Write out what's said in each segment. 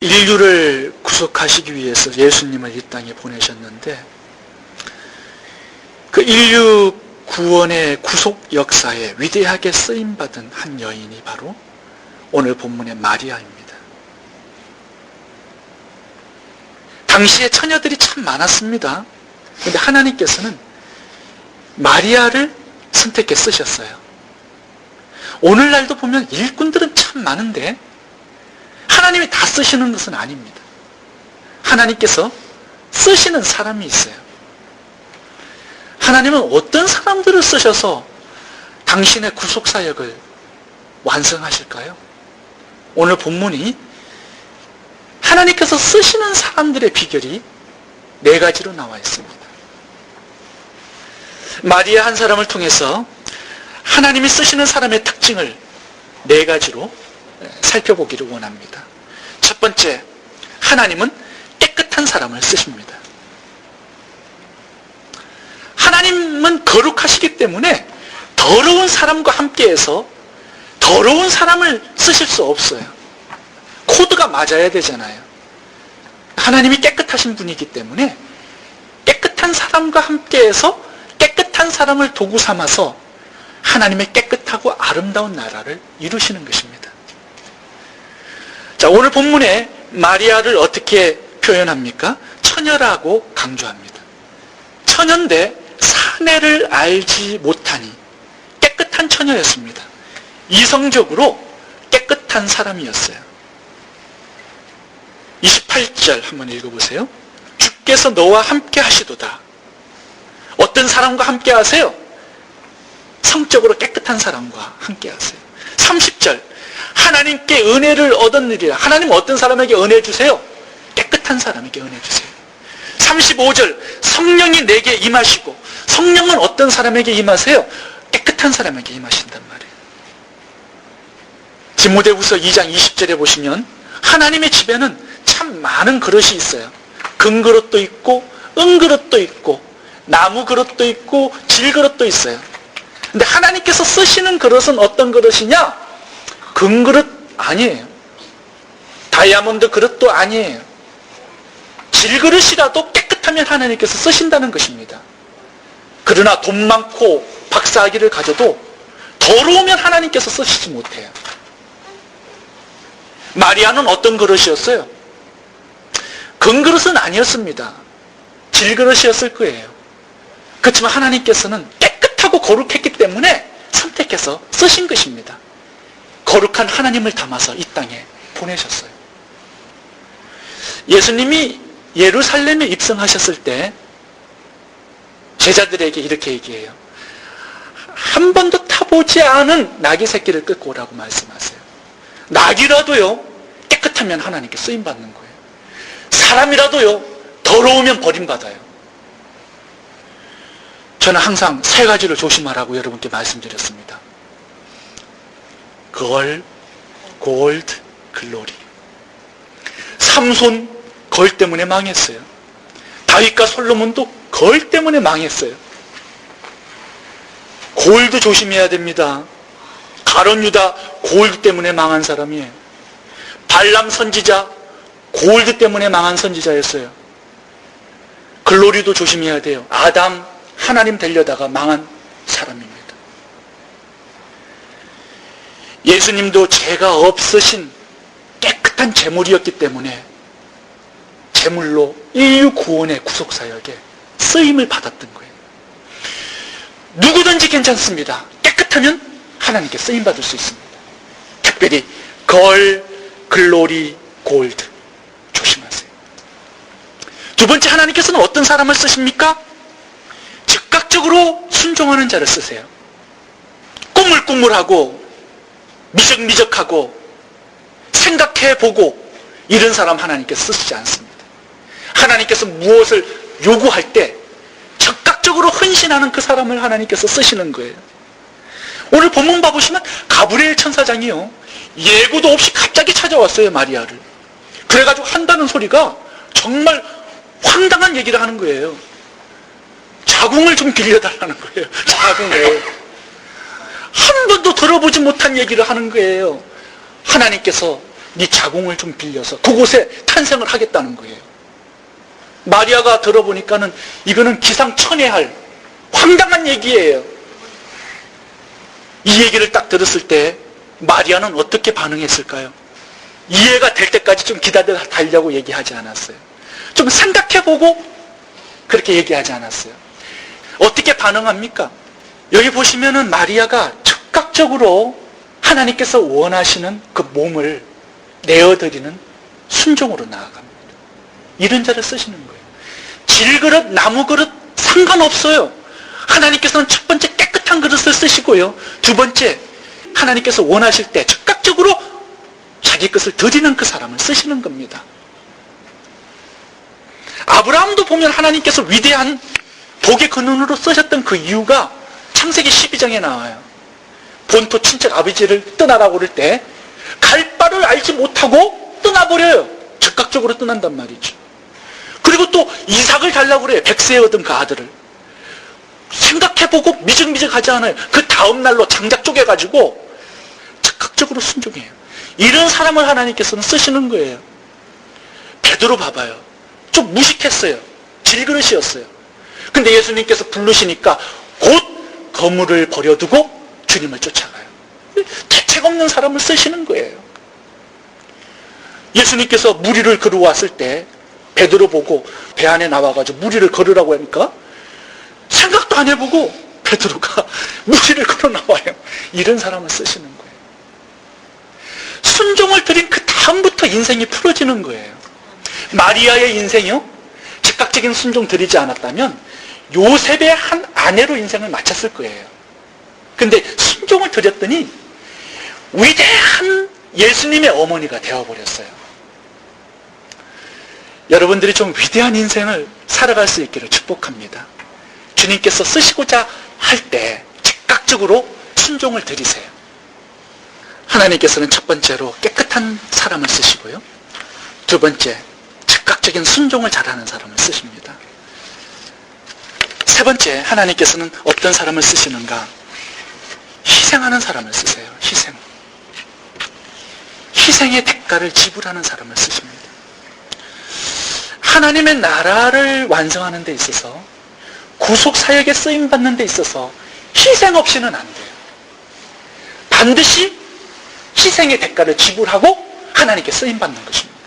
인류를 구속하시기 위해서 예수님을 이 땅에 보내셨는데 그 인류 구원의 구속 역사에 위대하게 쓰임받은 한 여인이 바로 오늘 본문의 마리아입니다. 당시에 처녀들이 참 많았습니다. 그런데 하나님께서는 마리아를 선택해 쓰셨어요. 오늘날도 보면 일꾼들은 참 많은데 하나님이 다 쓰시는 것은 아닙니다. 하나님께서 쓰시는 사람이 있어요. 하나님은 어떤 사람들을 쓰셔서 당신의 구속사역을 완성하실까요? 오늘 본문이 하나님께서 쓰시는 사람들의 비결이 4가지로 나와 있습니다. 마리아 한 사람을 통해서 하나님이 쓰시는 사람의 특징을 4가지로 살펴보기를 원합니다. 첫 번째, 하나님은 깨끗한 사람을 쓰십니다. 하나님은 거룩하시기 때문에 더러운 사람과 함께해서 더러운 사람을 쓰실 수 없어요. 코드가 맞아야 되잖아요. 하나님이 깨끗하신 분이기 때문에 깨끗한 사람과 함께해서 깨끗한 사람을 도구 삼아서 하나님의 깨끗하고 아름다운 나라를 이루시는 것입니다. 자, 오늘 본문에 마리아를 어떻게 표현합니까? 처녀라고 강조합니다. 처녀인데 사내를 알지 못하니 깨끗한 처녀였습니다. 이성적으로 깨끗한 사람이었어요. 28절 한번 읽어보세요. 주께서 너와 함께 하시도다. 어떤 사람과 함께 하세요? 성적으로 깨끗한 사람과 함께 하세요. 30절 하나님께 은혜를 얻었느니라. 하나님 어떤 사람에게 은혜 주세요? 깨끗한 사람에게 은혜 주세요. 35절 성령이 내게 임하시고, 성령은 어떤 사람에게 임하세요? 깨끗한 사람에게 임하신단 말이에요. 디모데후서 2장 20절에 보시면 하나님의 집에는 참 많은 그릇이 있어요. 금그릇도 있고 은그릇도 있고 나무 그릇도 있고 질그릇도 있어요. 근데 하나님께서 쓰시는 그릇은 어떤 그릇이냐? 금그릇 아니에요. 다이아몬드 그릇도 아니에요. 질그릇이라도 깨끗하면 하나님께서 쓰신다는 것입니다. 그러나 돈 많고 박사학위를 가져도 더러우면 하나님께서 쓰시지 못해요. 마리아는 어떤 그릇이었어요? 금그릇은 아니었습니다. 질그릇이었을 거예요. 그렇지만 하나님께서는 깨끗하고 거룩했기 때문에 선택해서 쓰신 것입니다. 거룩한 하나님을 담아서 이 땅에 보내셨어요. 예수님이 예루살렘에 입성하셨을 때 제자들에게 이렇게 얘기해요. 한 번도 타보지 않은 나귀 새끼를 끌고 오라고 말씀하세요. 나귀라도요 깨끗하면 하나님께 쓰임받는 거예요. 사람이라도요 더러우면 버림받아요. 저는 항상 3가지를 조심하라고 여러분께 말씀드렸습니다. 걸, 골드, 글로리. 삼손 걸 때문에 망했어요. 다윗과 솔로몬도 걸 때문에 망했어요. 골드 조심해야 됩니다. 가룟 유다 골드 때문에 망한 사람이에요. 발람 선지자 골드 때문에 망한 선지자였어요. 글로리도 조심해야 돼요. 아담 하나님 되려다가 망한 사람입니다. 예수님도 죄가 없으신 깨끗한 제물이었기 때문에 제물로 인류 구원의 구속사역에 쓰임을 받았던 거예요. 누구든지 괜찮습니다. 깨끗하면 하나님께 쓰임받을 수 있습니다. 특별히 걸, 글로리, 골드 조심하세요. 두 번째, 하나님께서는 어떤 사람을 쓰십니까? 즉각적으로 순종하는 자를 쓰세요. 꾸물꾸물하고 미적미적하고 생각해보고 이런 사람 하나님께서 쓰시지 않습니다. 하나님께서 무엇을 요구할 때 적극적으로 헌신하는 그 사람을 하나님께서 쓰시는 거예요. 오늘 본문 봐보시면 가브리엘 천사장이요 예고도 없이 갑자기 찾아왔어요. 마리아를. 그래가지고 한다는 소리가 정말 황당한 얘기를 하는 거예요. 자궁을 좀 빌려달라는 거예요. 자궁을. 한 번도 들어보지 못한 얘기를 하는 거예요. 하나님께서 네 자궁을 좀 빌려서 그곳에 탄생을 하겠다는 거예요. 마리아가 들어보니까는 이거는 기상천외할 황당한 얘기예요. 이 얘기를 딱 들었을 때 마리아는 어떻게 반응했을까요? 이해가 될 때까지 좀 기다려 달라고 얘기하지 않았어요. 좀 생각해보고 그렇게 얘기하지 않았어요. 어떻게 반응합니까? 여기 보시면은 마리아가 즉각적으로 하나님께서 원하시는 그 몸을 내어드리는 순종으로 나아갑니다. 이런 자를 쓰시는 거예요. 질그릇, 나무 그릇 상관없어요. 하나님께서는 첫 번째 깨끗한 그릇을 쓰시고요. 두 번째, 하나님께서 원하실 때 즉각적으로 자기 것을 드리는 그 사람을 쓰시는 겁니다. 아브라함도 보면 하나님께서 위대한 복의 근원으로 쓰셨던 그 이유가 창세기 12장에 나와요. 본토 친척 아버지를 떠나라고 그럴 때 갈 바를 알지 못하고 떠나버려요. 즉각적으로 떠난단 말이죠. 그리고 또 이삭을 달라고 그래요. 백세에 얻은 그 아들을. 생각해보고 미적미적하지 않아요. 그 다음 날로 장작 쪼개가지고 즉각적으로 순종해요. 이런 사람을 하나님께서는 쓰시는 거예요. 베드로 봐봐요. 좀 무식했어요. 질그릇이었어요. 근데 예수님께서 부르시니까 곧 거물을 버려두고 주님을 쫓아가요. 대책 없는 사람을 쓰시는 거예요. 예수님께서 무리를 걸어왔을 때 베드로 보고 배 안에 나와가지고 무리를 걸으라고 하니까 생각도 안 해보고 베드로가 무리를 걸어 나와요. 이런 사람을 쓰시는 거예요. 순종을 드린 그 다음부터 인생이 풀어지는 거예요. 마리아의 인생이요, 즉각적인 순종 드리지 않았다면 요셉의 한 아내로 인생을 마쳤을 거예요. 근데 순종을 드렸더니 위대한 예수님의 어머니가 되어버렸어요. 여러분들이 좀 위대한 인생을 살아갈 수 있기를 축복합니다. 주님께서 쓰시고자 할 때 즉각적으로 순종을 드리세요. 하나님께서는 첫 번째로 깨끗한 사람을 쓰시고요. 두 번째, 즉각적인 순종을 잘하는 사람을 쓰십니다. 세 번째, 하나님께서는 어떤 사람을 쓰시는가? 희생하는 사람을 쓰세요. 희생의 대가를 지불하는 사람을 쓰십니다. 하나님의 나라를 완성하는 데 있어서, 구속사역에 쓰임받는 데 있어서 희생 없이는 안 돼요. 반드시 희생의 대가를 지불하고 하나님께 쓰임받는 것입니다.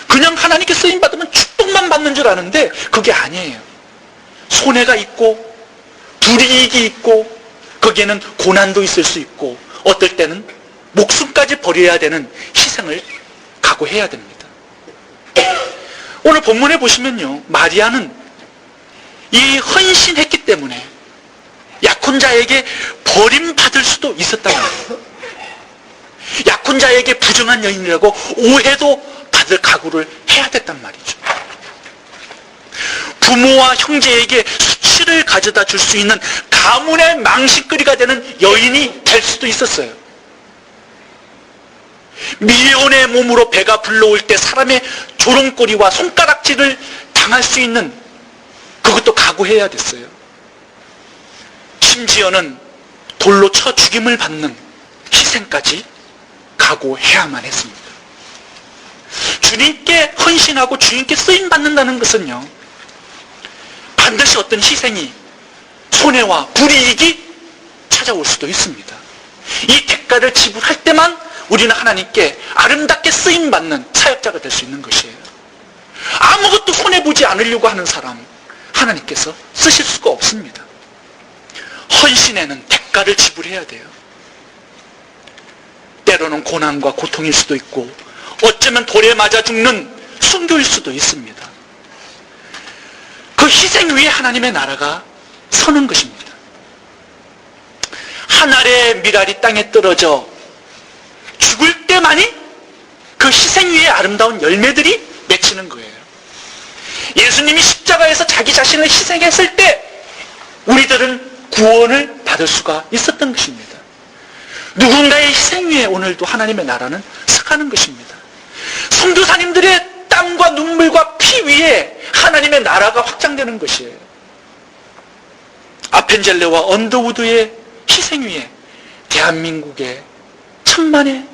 그냥 하나님께 쓰임받으면 축복만 받는 줄 아는데 그게 아니에요. 손해가 있고 불이익이 있고 거기에는 고난도 있을 수 있고 어떨 때는 목숨까지 버려야 되는 희생을 각오해야 됩니다. 오늘 본문에 보시면요, 마리아는 이 헌신했기 때문에 약혼자에게 버림받을 수도 있었다는 거예요. 약혼자에게 부정한 여인이라고 오해도 받을 각오를 해야 됐단 말이죠. 부모와 형제에게 수치를 가져다 줄 수 있는 가문의 망신거리가 되는 여인이 될 수도 있었어요. 미혼의 몸으로 배가 불러올 때 사람의 조롱거리와 손가락질을 당할 수 있는 그것도 각오해야 됐어요. 심지어는 돌로 쳐 죽임을 받는 희생까지 각오해야만 했습니다. 주님께 헌신하고 주님께 쓰임받는다는 것은요, 반드시 어떤 희생이, 손해와 불이익이 찾아올 수도 있습니다. 이 대가를 지불할 때만 우리는 하나님께 아름답게 쓰임받는 사역자가 될 수 있는 것이에요. 아무것도 손해보지 않으려고 하는 사람, 하나님께서 쓰실 수가 없습니다. 헌신에는 대가를 지불해야 돼요. 때로는 고난과 고통일 수도 있고 어쩌면 돌에 맞아 죽는 순교일 수도 있습니다. 그 희생 위에 하나님의 나라가 서는 것입니다. 한 알의 밀알이 땅에 떨어져 죽을 때만이 그 희생 위에 아름다운 열매들이 맺히는 거예요. 예수님이 십자가에서 자기 자신을 희생했을 때 우리들은 구원을 받을 수가 있었던 것입니다. 누군가의 희생 위에 오늘도 하나님의 나라는 서가는 것입니다. 선교사님들의 땀과 눈물과 피 위에 하나님의 나라가 확장되는 것이에요. 아펜젤레와 언더우드의 희생 위에 대한민국의 천만의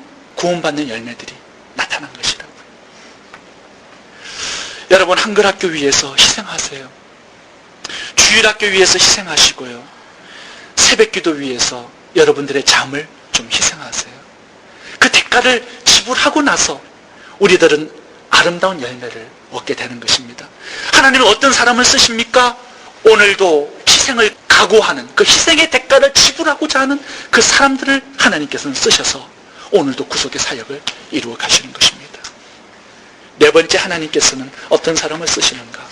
구원받는 열매들이 나타난 것이라고요. 여러분, 한글학교 위해서 희생하세요. 주일학교 위해서 희생하시고요. 새벽기도 위해서 여러분들의 잠을 좀 희생하세요. 그 대가를 지불하고 나서 우리들은 아름다운 열매를 얻게 되는 것입니다. 하나님은 어떤 사람을 쓰십니까? 오늘도 희생을 각오하는, 그 희생의 대가를 지불하고자 하는 그 사람들을 하나님께서는 쓰셔서 오늘도 구속의 사역을 이루어 가시는 것입니다. 네 번째, 하나님께서는 어떤 사람을 쓰시는가?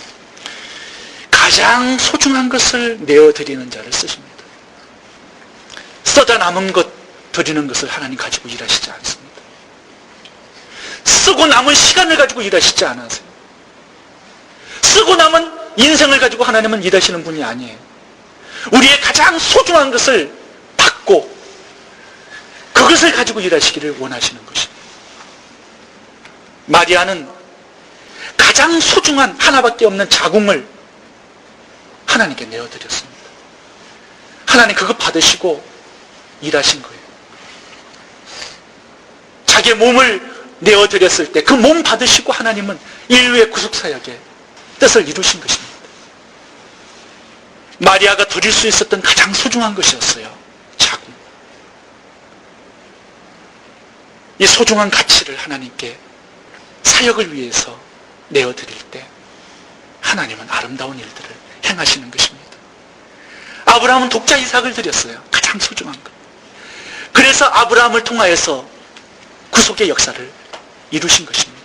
가장 소중한 것을 내어드리는 자를 쓰십니다. 써다 남은 것 드리는 것을 하나님 가지고 일하시지 않습니다. 쓰고 남은 시간을 가지고 일하시지 않으세요. 쓰고 남은 인생을 가지고 하나님은 일하시는 분이 아니에요. 우리의 가장 소중한 것을 받고 그것을 가지고 일하시기를 원하시는 것입니다. 마리아는 가장 소중한 하나밖에 없는 자궁을 하나님께 내어드렸습니다. 하나님 그거 받으시고 일하신 거예요. 자기의 몸을 내어드렸을 때 그 몸 받으시고 하나님은 인류의 구속사역에 뜻을 이루신 것입니다. 마리아가 드릴 수 있었던 가장 소중한 것이었어요. 자궁. 이 소중한 가치를 하나님께 사역을 위해서 내어드릴 때 하나님은 아름다운 일들을 행하시는 것입니다. 아브라함은 독자 이삭을 드렸어요. 가장 소중한 것. 그래서 아브라함을 통하여서 구속의 역사를 이루신 것입니다.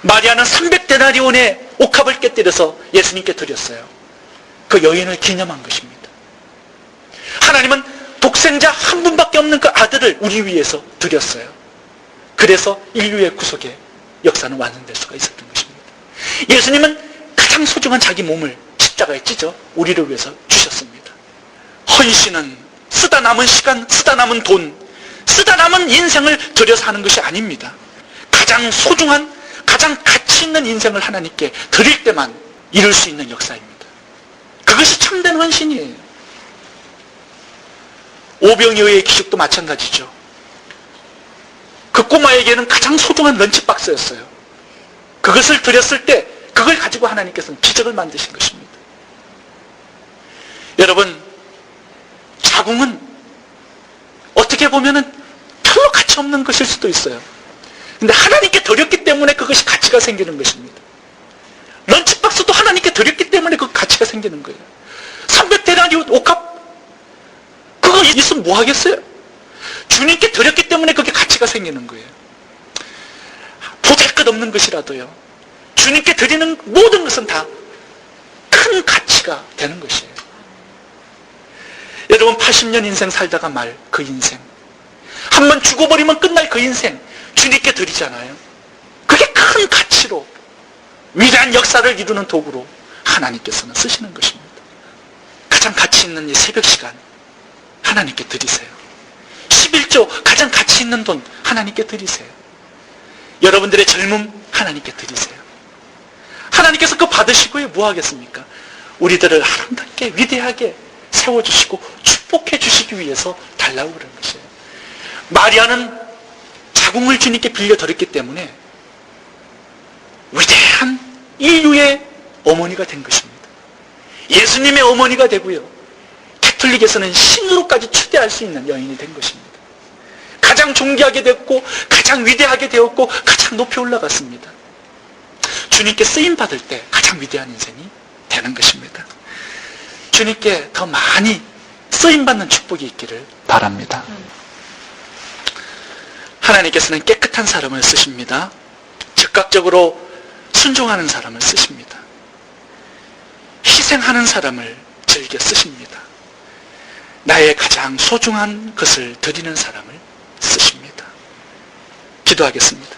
마리아는 300데나리온의 옥합을 깨뜨려서 예수님께 드렸어요. 그 여인을 기념한 것입니다. 하나님은 독생자 한 분밖에 없는 그 아들을 우리 위해서 드렸어요. 그래서 인류의 구속의 역사는 완성될 수가 있었던 것입니다. 예수님은 가장 소중한 자기 몸을 십자가에 찢어 우리를 위해서 주셨습니다. 헌신은 쓰다 남은 시간, 쓰다 남은 돈, 쓰다 남은 인생을 들여서 하는 것이 아닙니다. 가장 소중한, 가장 가치 있는 인생을 하나님께 드릴 때만 이룰 수 있는 역사입니다. 그것이 참된 헌신이에요. 오병이어의 기적도 마찬가지죠. 그 꼬마에게는 가장 소중한 런치박스였어요. 그것을 드렸을 때 그걸 가지고 하나님께서는 기적을 만드신 것입니다. 여러분, 자궁은 어떻게 보면은 별로 가치 없는 것일 수도 있어요. 근데 하나님께 드렸기 때문에 그것이 가치가 생기는 것입니다. 런치박스도 하나님께 드렸기 때문에 그 가치가 생기는 거예요. 300데나리온 옥합, 그거 있으면 뭐 하겠어요? 주님께 드렸기 때문에 그게 가치가 생기는 거예요. 보잘것없는 것이라도요, 주님께 드리는 모든 것은 다 큰 가치가 되는 것이에요. 여러분, 80년 인생 살다가 말 그 인생, 한번 죽어버리면 끝날 그 인생 주님께 드리잖아요. 그게 큰 가치로 위대한 역사를 이루는 도구로 하나님께서는 쓰시는 것입니다. 가장 가치 있는 이 새벽 시간 하나님께 드리세요. 11조 가장 가치 있는 돈 하나님께 드리세요. 여러분들의 젊음 하나님께 드리세요. 하나님께서 그거 받으시고요, 뭐 하겠습니까? 우리들을 아름답게 위대하게 세워주시고 축복해 주시기 위해서 달라고 그런 것이에요. 마리아는 자궁을 주님께 빌려드렸기 때문에 위대한 인류의 어머니가 된 것입니다. 예수님의 어머니가 되고요, 가톨릭에서는 신으로까지 추대할 수 있는 여인이 된 것입니다. 가장 존귀하게 됐고 가장 위대하게 되었고 가장 높이 올라갔습니다. 주님께 쓰임받을 때 가장 위대한 인생이 되는 것입니다. 주님께 더 많이 쓰임받는 축복이 있기를 바랍니다. 하나님께서는 깨끗한 사람을 쓰십니다. 즉각적으로 순종하는 사람을 쓰십니다. 희생하는 사람을 즐겨 쓰십니다. 나의 가장 소중한 것을 드리는 사람을 쓰십니다. 기도하겠습니다.